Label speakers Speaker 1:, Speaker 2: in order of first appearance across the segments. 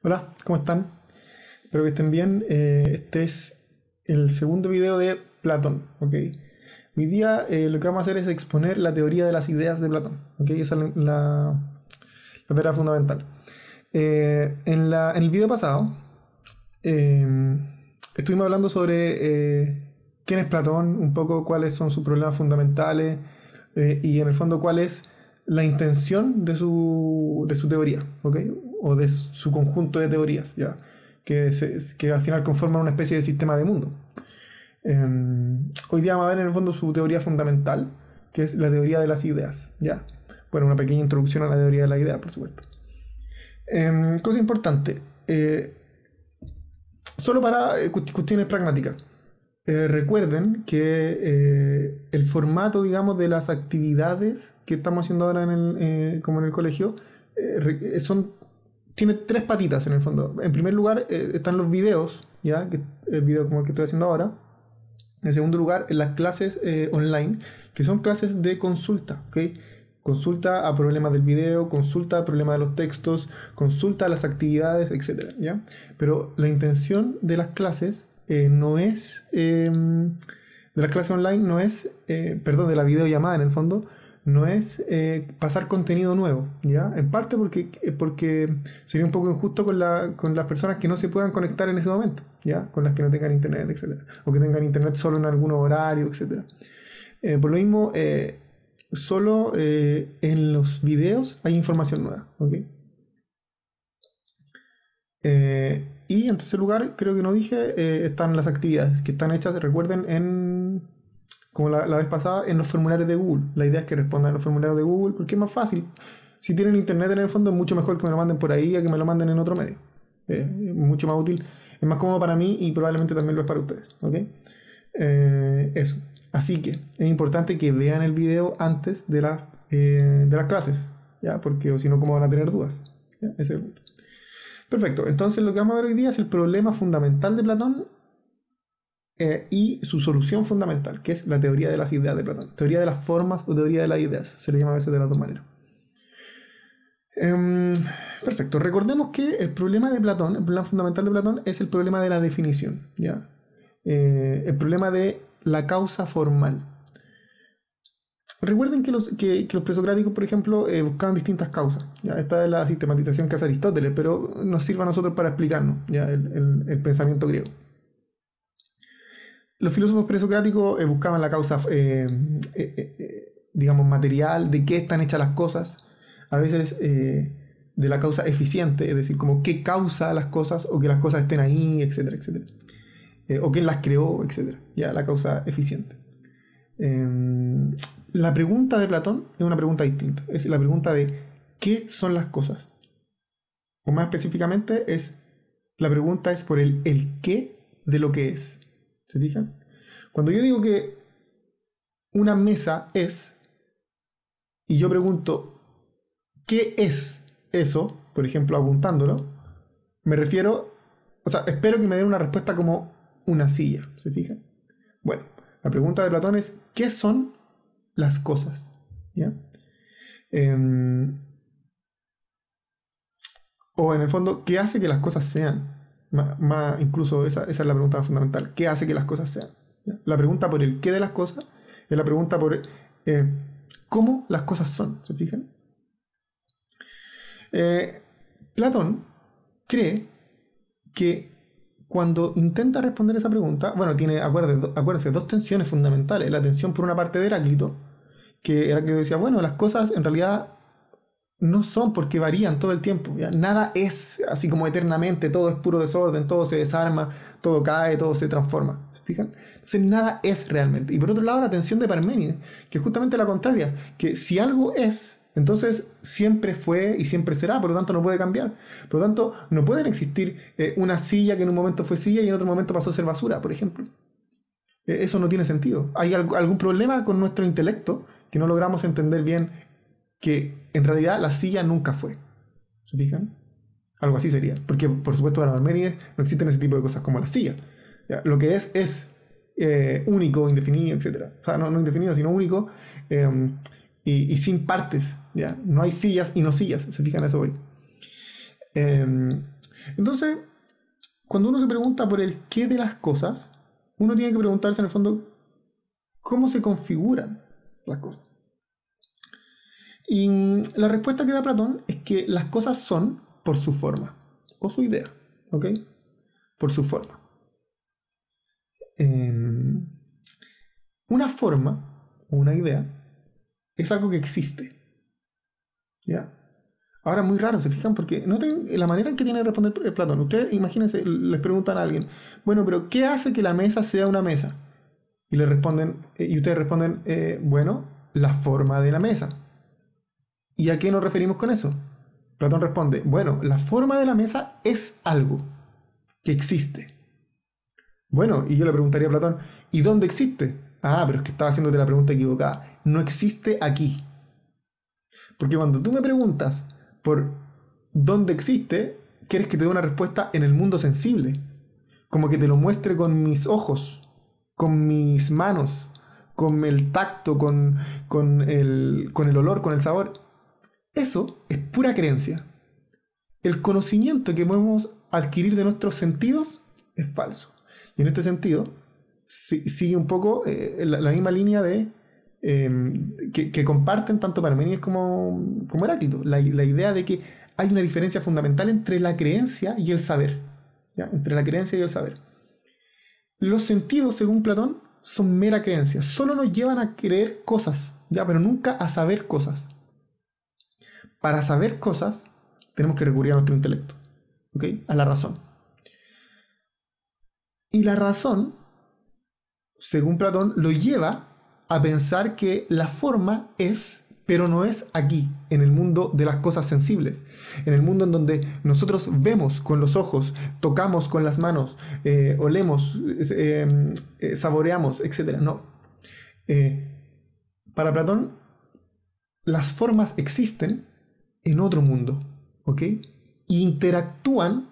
Speaker 1: Hola, ¿cómo están? Espero que estén bien. Este es el segundo video de Platón, ¿ok? Hoy día lo que vamos a hacer es exponer la teoría de las ideas de Platón, ¿ok? Esa es la tarea fundamental. En el video pasado eh, estuvimos hablando sobre quién es Platón, un poco cuáles son sus problemas fundamentales y en el fondo cuál es la intención de su teoría, ¿ok? O de su conjunto de teorías, ¿ya? Que al final conforman una especie de sistema de mundo. Hoy día vamos a ver en el fondo su teoría fundamental, que es la teoría de las ideas, ¿ya? Bueno, una pequeña introducción a la teoría de la idea, por supuesto. Cosa importante, solo para cuestiones pragmáticas. Recuerden que el formato, digamos, de las actividades que estamos haciendo ahora como en el colegio, tiene tres patitas en el fondo. En primer lugar, están los videos, ¿ya? El video como el que estoy haciendo ahora. En segundo lugar, en las clases online, que son clases de consulta, ¿ok? Consulta a problemas del video, consulta a problemas de los textos, consulta a las actividades, etcétera, ¿ya? Pero la intención de las clases no es, de las clases online no es, perdón, de la videollamada en el fondo, no es pasar contenido nuevo, ¿ya? En parte porque sería un poco injusto con las personas que no se puedan conectar en ese momento, ¿ya? Con las que no tengan internet, etcétera. O que tengan internet solo en algún horario, etcétera. Por lo mismo, solo en los videos hay información nueva, ¿ok? Y en tercer lugar, creo que no dije, están las actividades que están hechas, recuerden, como la vez pasada, en los formularios de Google. La idea es que respondan en los formularios de Google porque es más fácil. Si tienen internet en el fondo, es mucho mejor que me lo manden por ahí a que me lo manden en otro medio. Mucho más útil, es más cómodo para mí y probablemente también lo es para ustedes, ¿ok? Eso. Así que es importante que vean el video antes de las clases, ¿ya? Porque o si no, ¿cómo van a tener dudas? ¿Ya? Ese es el punto. Perfecto, entonces lo que vamos a ver hoy día es el problema fundamental de Platón y su solución fundamental, que es la teoría de las ideas de Platón. Teoría de las formas o teoría de las ideas, se le llama a veces de las dos maneras. Perfecto, recordemos que el problema de Platón, el problema fundamental de Platón es el problema de la definición, ¿ya? El problema de la causa formal. Recuerden que los presocráticos, por ejemplo, buscaban distintas causas. ¿Ya? Esta es la sistematización que hace Aristóteles, pero nos sirve a nosotros para explicarnos, ¿ya? El pensamiento griego. Los filósofos presocráticos buscaban la causa, digamos, material, de qué están hechas las cosas. A veces de la causa eficiente, es decir, como qué causa las cosas o que las cosas estén ahí, etcétera, etcétera. O quién las creó, etcétera. Ya, la causa eficiente. La pregunta de Platón es una pregunta distinta. Es la pregunta de ¿qué son las cosas? O más específicamente, la pregunta es por el qué de lo que es. ¿Se fijan? Cuando yo digo que una mesa es, y yo pregunto ¿qué es eso? Por ejemplo, apuntándolo, me refiero, o sea, espero que me den una respuesta como una silla. ¿Se fijan? Bueno, la pregunta de Platón es ¿qué son las cosas? ¿Ya? O en el fondo, ¿qué hace que las cosas sean? Incluso esa es la pregunta fundamental. ¿Qué hace que las cosas sean? ¿Ya? La pregunta por el qué de las cosas es la pregunta por cómo las cosas son. ¿Se fijan? Platón cree que cuando intenta responder esa pregunta, bueno, tiene, acuérdense, dos tensiones fundamentales. La tensión por una parte de Heráclito, que Heráclito decía, bueno, las cosas en realidad no son porque varían todo el tiempo. ¿Ya? Nada es así como eternamente, todo es puro desorden, todo se desarma, todo cae, todo se transforma. ¿Se fijan? Entonces nada es realmente. Y por otro lado la tensión de Parménides, que es justamente la contraria, que si algo es, entonces siempre fue y siempre será, por lo tanto no puede cambiar. Por lo tanto, no pueden existir una silla que en un momento fue silla y en otro momento pasó a ser basura, por ejemplo. Eso no tiene sentido. Hay algún problema con nuestro intelecto que no logramos entender bien que en realidad la silla nunca fue. ¿Se fijan? Algo así sería. Porque, por supuesto, para Parménides no existen ese tipo de cosas como la silla. ¿Ya? Lo que es único, indefinido, etc. O sea, no indefinido, sino único y sin partes. ¿Ya? No hay sillas y no sillas. ¿Se fijan? Eso hoy. Entonces, cuando uno se pregunta por el qué de las cosas, uno tiene que preguntarse en el fondo cómo se configuran las cosas. Y la respuesta que da Platón es que las cosas son por su forma, o su idea, ¿ok? Por su forma. Una forma, o una idea, es algo que existe, ¿ya? Ahora, muy raro, ¿se fijan? Porque noten la manera en que tiene de responder Platón. Ustedes, imagínense, les preguntan a alguien, bueno, pero ¿qué hace que la mesa sea una mesa? Y le responden, y ustedes responden, bueno, la forma de la mesa. ¿Y a qué nos referimos con eso? Platón responde, bueno, la forma de la mesa es algo que existe. Bueno, y yo le preguntaría a Platón, ¿y dónde existe? Ah, pero es que estaba haciéndote la pregunta equivocada. No existe aquí. Porque cuando tú me preguntas por dónde existe, quieres que te dé una respuesta en el mundo sensible. Como que te lo muestre con mis ojos, con mis manos, con el tacto, con el olor, con el sabor. Eso es pura creencia. El conocimiento que podemos adquirir de nuestros sentidos es falso. Y en este sentido, sigue un poco la misma línea de que comparten tanto Parménides como Heráclito. La idea de que hay una diferencia fundamental entre la creencia y el saber. ¿Ya? Entre la creencia y el saber. Los sentidos, según Platón, son mera creencia. Solo nos llevan a creer cosas, ¿ya? Pero nunca a saber cosas. Para saber cosas, tenemos que recurrir a nuestro intelecto, ¿ok? A la razón. Y la razón, según Platón, lo lleva a pensar que la forma es, pero no es aquí, en el mundo de las cosas sensibles, en el mundo en donde nosotros vemos con los ojos, tocamos con las manos, olemos, saboreamos, etc. No. Para Platón, las formas existen en otro mundo, ¿ok? Y interactúan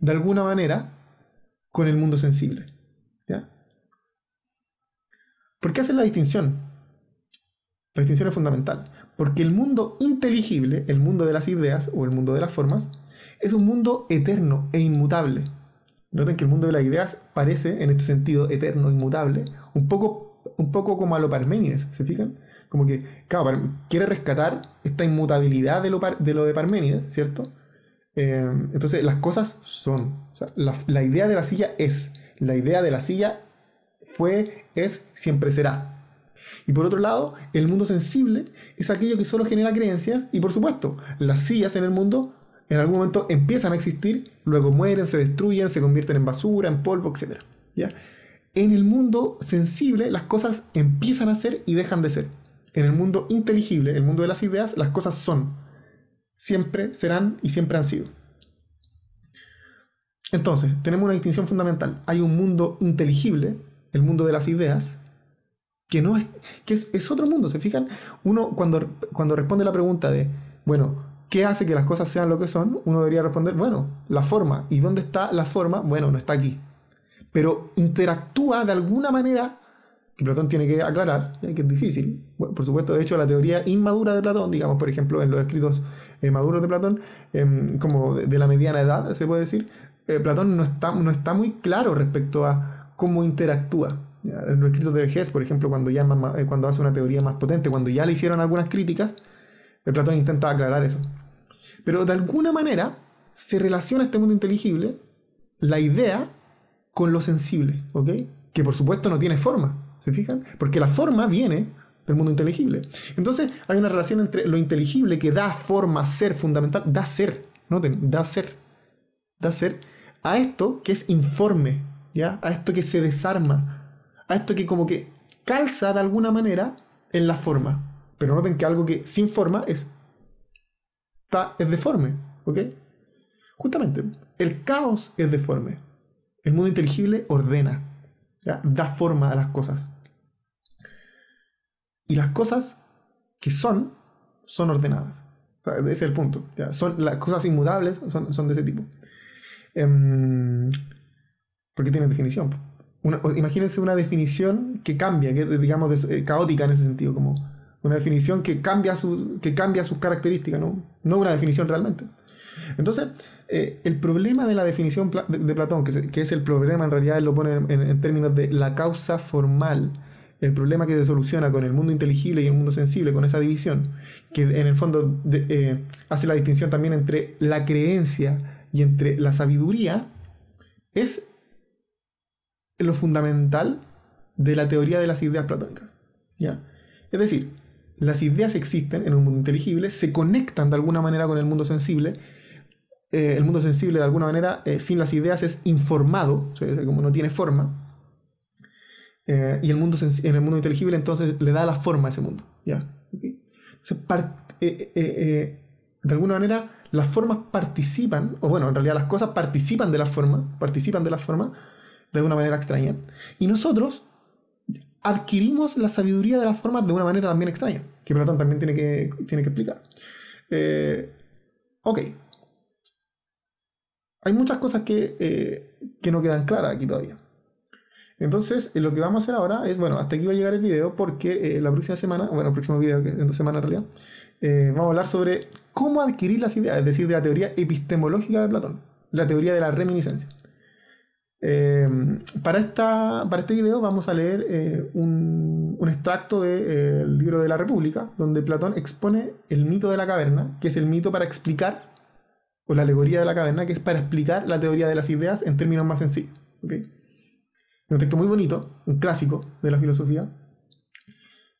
Speaker 1: de alguna manera con el mundo sensible, ¿ya? ¿Por qué hacen la distinción? La distinción es fundamental, porque el mundo inteligible, el mundo de las ideas o el mundo de las formas, es un mundo eterno e inmutable. Noten que el mundo de las ideas parece, en este sentido, eterno, inmutable, un poco como a lo Parménides, ¿se fijan? Como que, claro, quiere rescatar esta inmutabilidad de lo de Parménides, ¿cierto? Entonces, las cosas son. O sea, la idea de la silla es. La idea de la silla fue, es, siempre será. Y por otro lado, el mundo sensible es aquello que solo genera creencias. Y por supuesto, las sillas en el mundo en algún momento empiezan a existir, luego mueren, se destruyen, se convierten en basura, en polvo, etc. ¿Ya? En el mundo sensible, las cosas empiezan a ser y dejan de ser. En el mundo inteligible, el mundo de las ideas, las cosas son. Siempre serán y siempre han sido. Entonces, tenemos una distinción fundamental. Hay un mundo inteligible, el mundo de las ideas, que no es, que es otro mundo. ¿Se fijan? Uno cuando responde la pregunta de, bueno, ¿qué hace que las cosas sean lo que son? Uno debería responder, bueno, la forma. ¿Y dónde está la forma? Bueno, no está aquí. Pero interactúa de alguna manera, que Platón tiene que aclarar, que es difícil. Bueno, por supuesto, de hecho, la teoría inmadura de Platón, digamos, por ejemplo, en los escritos maduros de Platón, como de la mediana edad, se puede decir, Platón no está muy claro respecto a cómo interactúa. ¿Ya? En los escritos de vejez, por ejemplo, cuando hace una teoría más potente, cuando ya le hicieron algunas críticas, Platón intenta aclarar eso. Pero de alguna manera se relaciona este mundo inteligible, la idea, con lo sensible, ¿ok? Que por supuesto no tiene forma, ¿se fijan? Porque la forma viene del mundo inteligible. Entonces hay una relación entre lo inteligible que da forma, ser fundamental, da ser, noten, da ser a esto que es informe, ¿ya? A esto que se desarma, a esto que como que calza de alguna manera en la forma. Pero noten que algo que sin forma es deforme, ¿ok? Justamente, el caos es deforme. El mundo inteligible ordena, ¿ya? Da forma a las cosas. Y las cosas que son ordenadas. O sea, ese es el punto. ¿Ya? Son las cosas inmutables, son de ese tipo. Porque tienen definición. Imagínense una definición que cambia, que digamos caótica en ese sentido, como una definición que cambia sus características, no una definición realmente. Entonces, el problema de la definición de Platón, que es el problema, en realidad él lo pone en términos de la causa formal, el problema que se soluciona con el mundo inteligible y el mundo sensible, con esa división, que en el fondo hace la distinción también entre la creencia y entre la sabiduría, es lo fundamental de la teoría de las ideas platónicas. ¿Ya? Es decir, las ideas existen en un mundo inteligible, se conectan de alguna manera con el mundo sensible. El mundo sensible, de alguna manera, sin las ideas es informado, o sea, como no tiene forma. Y en el mundo inteligible, entonces, le da la forma a ese mundo. ¿Ya? ¿Okay? Entonces, de alguna manera, las formas participan, o bueno, en realidad las cosas participan de la forma, de alguna manera extraña. Y nosotros adquirimos la sabiduría de las formas de una manera también extraña, que Platón también tiene que explicar. Ok. Hay muchas cosas que no quedan claras aquí todavía. Entonces, lo que vamos a hacer ahora es, bueno, hasta aquí va a llegar el video porque la próxima semana, bueno, el próximo video, que en 2 semanas en realidad, vamos a hablar sobre cómo adquirir las ideas, es decir, de la teoría epistemológica de Platón, la teoría de la reminiscencia. Para este video vamos a leer un extracto del libro de la República, donde Platón expone el mito de la caverna, que es el mito para explicar, o la alegoría de la caverna, que es para explicar la teoría de las ideas en términos más sencillos. ¿Okay? Un texto muy bonito, un clásico de la filosofía,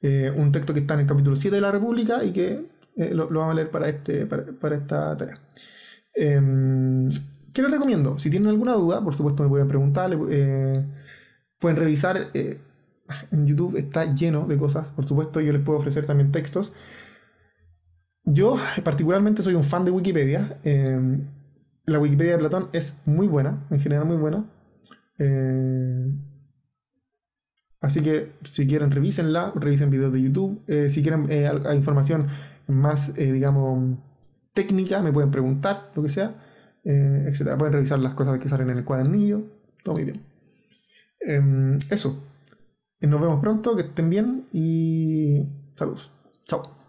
Speaker 1: un texto que está en el capítulo 7 de la República y que lo vamos a leer para esta tarea. ¿Qué les recomiendo? Si tienen alguna duda, por supuesto me pueden preguntar, pueden revisar, en YouTube está lleno de cosas, por supuesto yo les puedo ofrecer también textos. Yo particularmente soy un fan de Wikipedia. La Wikipedia de Platón es muy buena, en general muy buena. Así que si quieren revísenla, revisen videos de YouTube. Si quieren información más, digamos, técnica, me pueden preguntar, lo que sea, etcétera. Pueden revisar las cosas que salen en el cuadernillo. Todo muy bien. Eso. Nos vemos pronto, que estén bien y saludos. Chao.